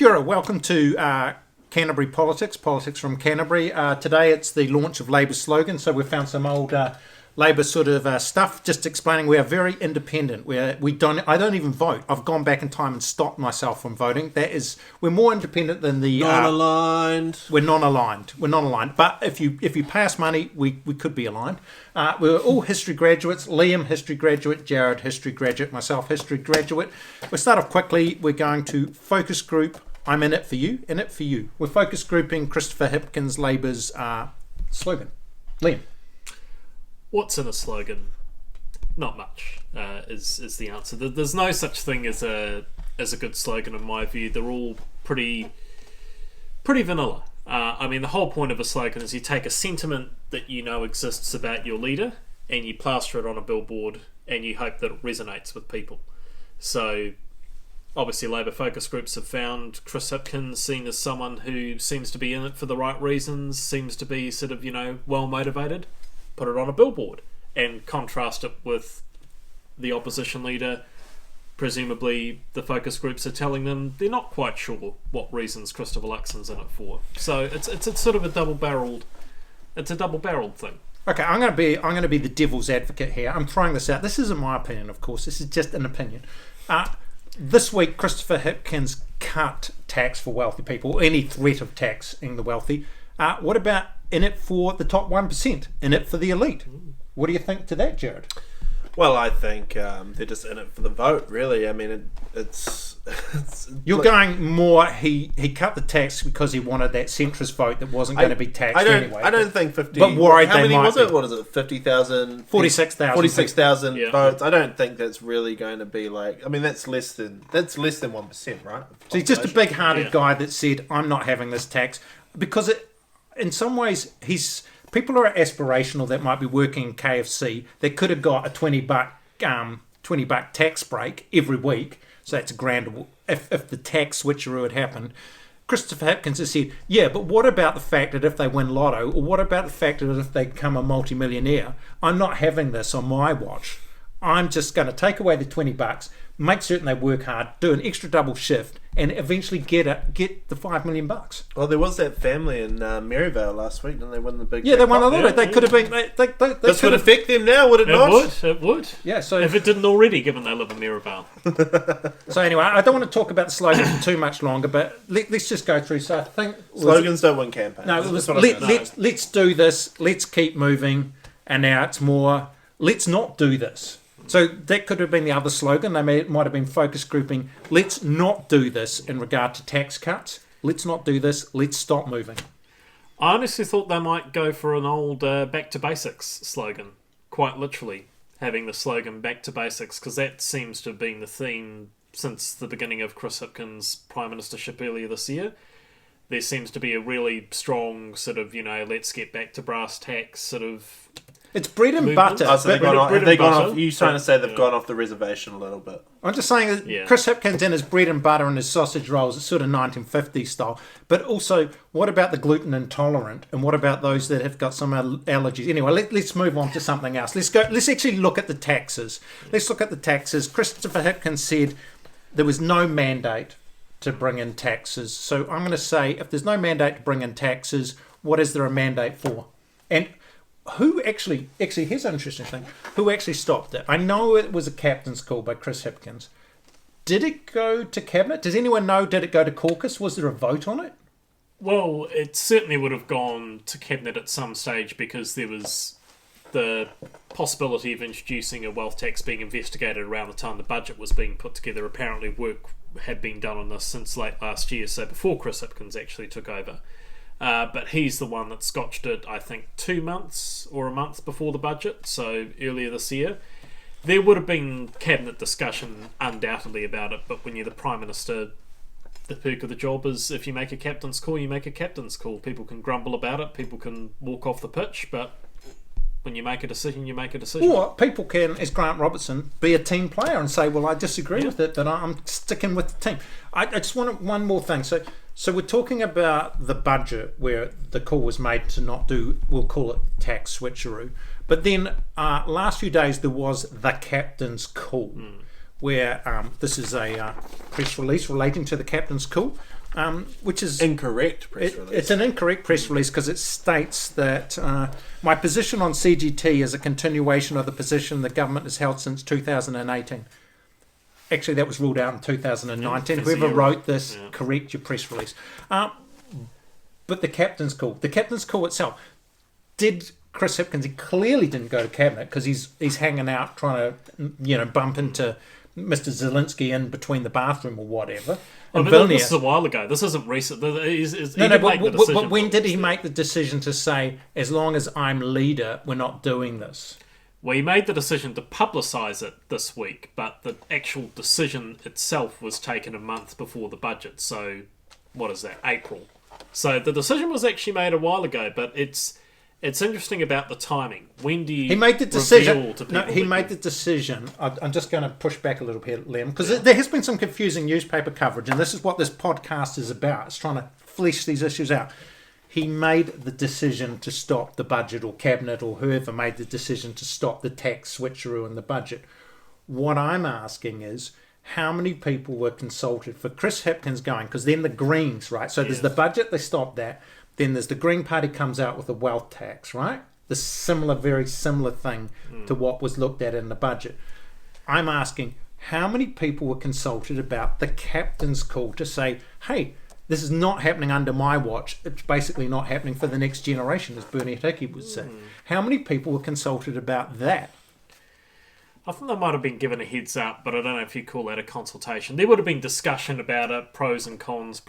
Kia ora, welcome to Canterbury Politics from Canterbury. Today it's the launch of Labour's slogan, so we've found some old Labour sort of stuff, just explaining we are very independent. I don't even vote. I've gone back in time and stopped myself from voting. We're more independent than the... Non-aligned. We're non-aligned. But if you pay us money, we could be aligned. We're all history graduates. Liam, history graduate. Jared, history graduate. Myself, history graduate. We'll start off quickly. We're going to focus group. I'm in it for you, in it for you. We're focus grouping Christopher Hipkins' Labour's slogan. Liam. What's in a slogan? Not much is the answer. There's no such thing as a good slogan in my view. They're all pretty vanilla. I mean, the whole point of a slogan is you take a sentiment that you know exists about your leader and you plaster it on a billboard and you hope that it resonates with people. So obviously Labour focus groups have found Chris Hipkins seen as someone who seems to be in it for the right reasons, seems to be sort of, well motivated. Put it on a billboard and contrast it with the opposition leader. Presumably the focus groups are telling them they're not quite sure what reasons Christopher Luxon's in it for. So it's sort of a double-barreled thing. Okay, I'm going to be the devil's advocate here. I'm throwing this out. This isn't my opinion, of course. This is just an opinion. This week, Christopher Hipkins cut tax for wealthy people, any threat of taxing the wealthy. What about in it for the top 1%? In it for the elite? What do you think to that, Jared? Well, I think they're just in it for the vote, really. I mean, it's You're going more, he cut the tax because he wanted that centrist vote that wasn't going to be taxed anyway. I don't think 50... But worried how they many might was it? be. What is it, 50,000? 46,000. 46,000 Yeah. votes. I don't think that's really going to be like... I mean, that's less than 1%, right? So he's just a big-hearted guy that said, I'm not having this tax. Because in some ways, people are aspirational that might be working in KFC that could have got a $20 tax break every week. So that's $1,000 if the tax switcheroo had happened. Christopher Hipkins has said, yeah, but what about the fact that if they win lotto, or what about the fact that if they become a multimillionaire, I'm not having this on my watch. I'm just going to take away the $20, make certain they work hard, do an extra double shift, and eventually get the $5 million. Well, there was that family in Maryvale last week, didn't they win the big... Yeah, they won a lottery. Yeah, They could have been... This would affect them now, would it not? It would. Yeah, so... If it didn't already, given they live in Maryvale. So anyway, I don't want to talk about the slogan for too much longer, but let's just go through. So I think... Slogans don't win campaigns. No, it was let's do this, let's keep moving, and now it's more, let's not do this. So that could have been the other slogan. Might have been focus grouping. Let's not do this in regard to tax cuts. Let's not do this. Let's stop moving. I honestly thought they might go for an old back to basics slogan. Quite literally, having the slogan back to basics, because that seems to have been the theme since the beginning of Chris Hipkins' prime ministership earlier this year. There seems to be a really strong sort of, let's get back to brass tacks sort of... It's bread and movement. butter. Oh, so they've gone off. You're trying to say they've Yeah. gone off the reservation a little bit. I'm just saying that Chris Hipkins and his bread and butter and his sausage rolls, it's sort of 1950s style. But also, what about the gluten intolerant? And what about those that have got some allergies? Anyway, let's move on to something else. Let's actually look at the taxes. Let's look at the taxes. Christopher Hipkins said there was no mandate to bring in taxes. So I'm going to say, if there's no mandate to bring in taxes, what is there a mandate for? And who actually, here's an interesting thing. Who actually stopped it? I know it was a captain's call by Chris Hipkins. Did it go to Cabinet? Does anyone know, did it go to caucus? Was there a vote on it? Well, it certainly would have gone to Cabinet at some stage because there was the possibility of introducing a wealth tax being investigated around the time the budget was being put together. Apparently work had been done on this since late last year, so before Chris Hipkins actually took over. But he's the one that scotched it, I think, 2 months or a month before the budget, so earlier this year. There would have been cabinet discussion undoubtedly about it, but when you're the Prime Minister, the perk of the job is if you make a captain's call, you make a captain's call. People can grumble about it, people can walk off the pitch, but when you make a decision, you make a decision. Or people can, as Grant Robertson, be a team player and say, well, I disagree with it, but I'm sticking with the team. I just want one more thing. So we're talking about the budget where the call was made to not do, we'll call it tax switcheroo. But then last few days there was the captain's call. where this is a press release relating to the captain's call, which is Incorrect press release. It's an incorrect press release because it states that my position on CGT is a continuation of the position the government has held since 2018. Actually, that was ruled out in 2019. Whoever wrote this, correct your press release. But the captain's call itself, did Chris Hipkins, he clearly didn't go to cabinet because he's hanging out trying to bump into Mr. Zelensky in between the bathroom or whatever. And this is a while ago. This isn't recent. But when did he make the decision to say, as long as I'm leader, we're not doing this? Well, he made the decision to publicise it this week, but the actual decision itself was taken a month before the budget. So, what is that? April. So the decision was actually made a while ago, but it's interesting about the timing. When do you he made the decision? He made the decision. I'm just going to push back a little bit, Liam, because there has been some confusing newspaper coverage, and this is what this podcast is about. It's trying to flesh these issues out. He made the decision to stop the budget, or cabinet, or whoever made the decision to stop the tax switcheroo in the budget. What I'm asking is, how many people were consulted for Chris Hipkins going? Because then the Greens, right? So there's the budget, they stopped that. Then there's the Green Party comes out with a wealth tax, right? Very similar thing to what was looked at in the budget. I'm asking, how many people were consulted about the captain's call to say, hey, this is not happening under my watch. It's basically not happening for the next generation, as Bernie Hickey would say. How many people were consulted about that? I think they might have been given a heads up, but I don't know if you call that a consultation. There would have been discussion about it, pros and cons.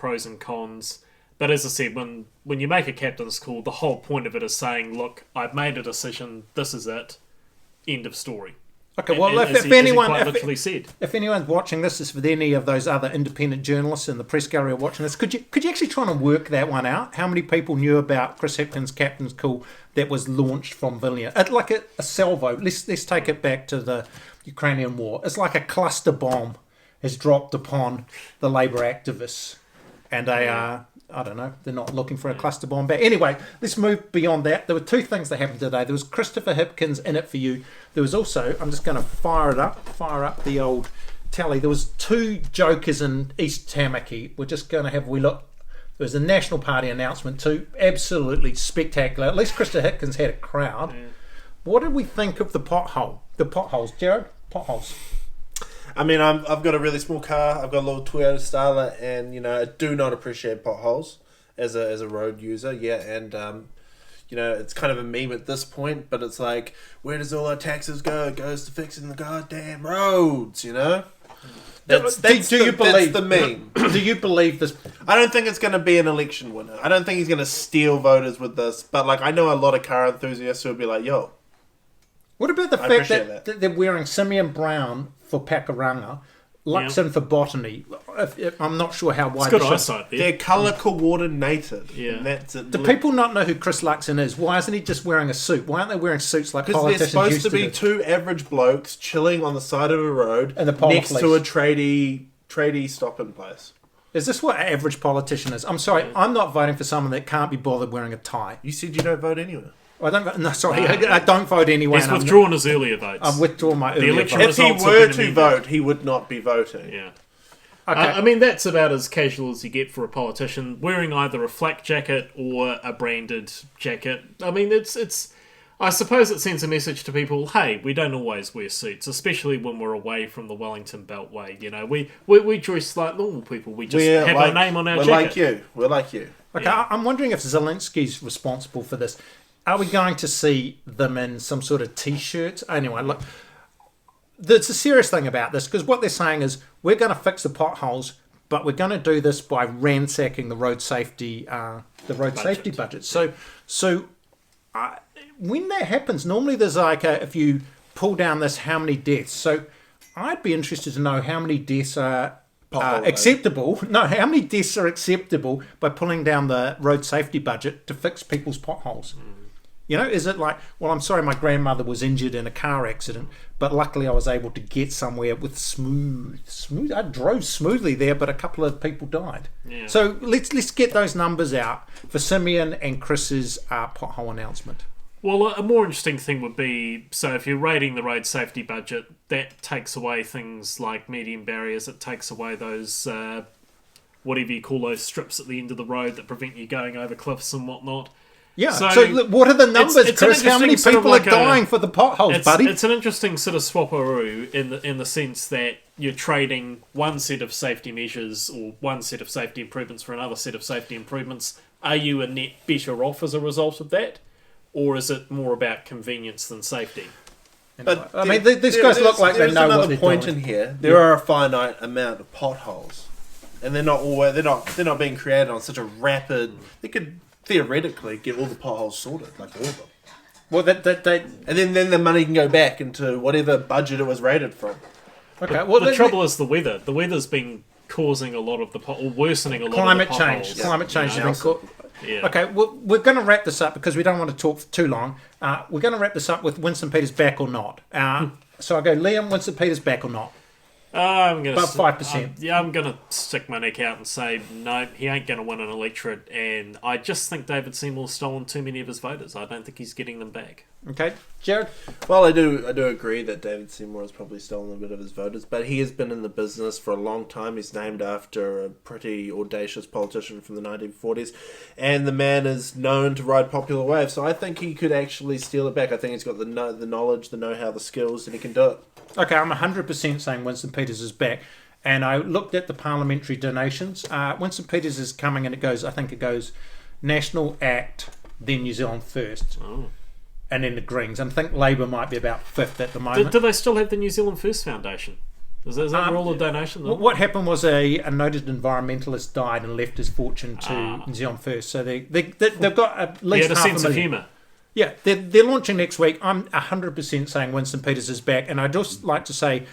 But as I said, when you make a captain's call, the whole point of it is saying, look, I've made a decision, this is it, end of story. Okay, well, if anyone's watching this, is for any of those other independent journalists in the press gallery are watching this, could you actually try and work that one out? How many people knew about Chris Hipkins' captain's call that was launched from Vilnius? Like a salvo. Let's take it back to the Ukrainian war. It's like a cluster bomb has dropped upon the Labour activists, and they are. I don't know, they're not looking for a cluster bomb back. Anyway, let's move beyond that. There were two things that happened today. There was Christopher Hipkins in it for you. There was also, I'm just going to fire up the old tally. There was two jokers in East Tamaki. We're just going to have a wee look. There was a National Party announcement too. Absolutely spectacular. At least Christopher Hipkins had a crowd. Yeah. What did we think of the potholes, Jared? Potholes. I mean, I've got a really small car. I've got a little Toyota Starlet, and I do not appreciate potholes as a road user. Yeah, and it's kind of a meme at this point, but it's like, where does all our taxes go? It goes to fixing the goddamn roads. That's the meme. Do you believe this? I don't think it's going to be an election winner. I don't think he's going to steal voters with this. But I know a lot of car enthusiasts who will be like, yo. What about the fact that they're wearing Simeon Brown for Pakuranga, Luxon for botany? I'm not sure how wide. It's good eyesight. They're colour coordinated. Yeah. That's it. Do people not know who Chris Luxon is? Why isn't he just wearing a suit? Why aren't they wearing suits like politicians? Because they're supposed to be two average blokes chilling on the side of a road next to a tradie stopping place. Is this what an average politician is? I'm sorry, I'm not voting for someone that can't be bothered wearing a tie. You said you don't vote anywhere. I don't. No, sorry, I don't vote anyway. He's withdrawn his earlier votes. I've withdrawn my earlier votes. If he were to vote, he would not be voting. Yeah. Okay. I mean, that's about as casual as you get for a politician, wearing either a flak jacket or a branded jacket. I mean, it's. I suppose it sends a message to people, hey, we don't always wear suits, especially when we're away from the Wellington Beltway. We dress like normal people. We just have our name on our jacket. We're like you. Okay, yeah. I'm wondering if Zelensky's responsible for this. Are we going to see them in some sort of T-shirts? Anyway, look, there's a serious thing about this, because what they're saying is we're going to fix the potholes, but we're going to do this by ransacking the road safety budget. So when that happens, normally there's if you pull down this, how many deaths? So I'd be interested to know how many deaths are acceptable. No, how many deaths are acceptable by pulling down the road safety budget to fix people's potholes? Is it like, well, I'm sorry, my grandmother was injured in a car accident, but luckily I was able to get somewhere with smooth. I drove smoothly there, but a couple of people died. Yeah. So let's get those numbers out for Simeon and Chris's pothole announcement. Well, a more interesting thing would be, so if you're rating the road safety budget, that takes away things like median barriers, it takes away those, whatever you call those strips at the end of the road that prevent you going over cliffs and whatnot. Yeah, So so look, what are the numbers, it's an Chris? How many interesting sort of people like are dying for the potholes, buddy? It's an interesting sort of swapperoo in the sense that you're trading one set of safety measures or one set of safety improvements for another set of safety improvements. Are you a net better off as a result of that? Or is it more about convenience than safety? But I mean, these guys look like they know what another they're point doing. in here. There are a finite amount of potholes, and they're not being created on such a rapid. They could theoretically get all the potholes sorted, like all of them. Well, And then the money can go back into whatever budget it was rated from. okay. Well, The trouble is the weather. The weather's been causing a lot of the or worsening a lot climate of the potholes. change. Climate change has been caught. Yeah. Okay, well, we're going to wrap this up because we don't want to talk for too long. We're going to wrap this up with Winston Peters back or not. So I go, Liam, Winston Peters back or not? I'm gonna About 5%. Yeah, I'm gonna stick my neck out and say no. He ain't gonna win an electorate, and I just think David Seymour's stolen too many of his voters. I don't think he's getting them back. Okay, Jared? Well, I do agree that David Seymour has probably stolen a bit of his voters, but he has been in the business for a long time. He's named after a pretty audacious politician from the 1940s, and the man is known to ride popular waves. So I think he could actually steal it back. I think he's got the knowledge, the know-how, the skills, and he can do it. Okay, I'm 100% saying Winston Peters is back. And I looked at the parliamentary donations. Winston Peters is coming and I think it goes National Act, then New Zealand First. Oh. And then the Greens. And I think Labour might be about fifth at the moment. Do they still have the New Zealand First Foundation? Is that where all the donation? What happened was a noted environmentalist died and left his fortune to New Zealand First. So they've got at least a half sense a of million. humour. Yeah, they're launching next week. I'm 100% saying Winston Peters is back. And I'd just like to say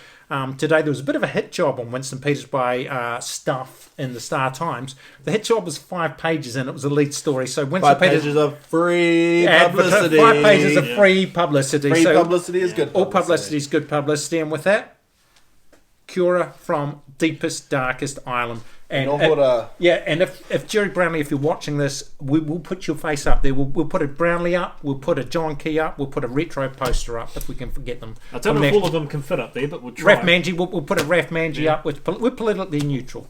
today there was a bit of a hit job on Winston Peters by Stuff in the Star Times. The hit job was 5 pages and it was a lead story. So Winston 5 Peters pages of free publicity. 5 pages of free publicity. Free So publicity is good. all publicity is good publicity. And with that, Cura from deepest, darkest island. And and if Jerry Brownlee, if you're watching this, we'll put your face up there. We'll put a Brownlee up. We'll put a John Key up. We'll put a retro poster up if we can forget them. I don't know if all of them can fit up there, but we'll try. Raf Manji, we'll put a Raf Manji up. We're politically neutral.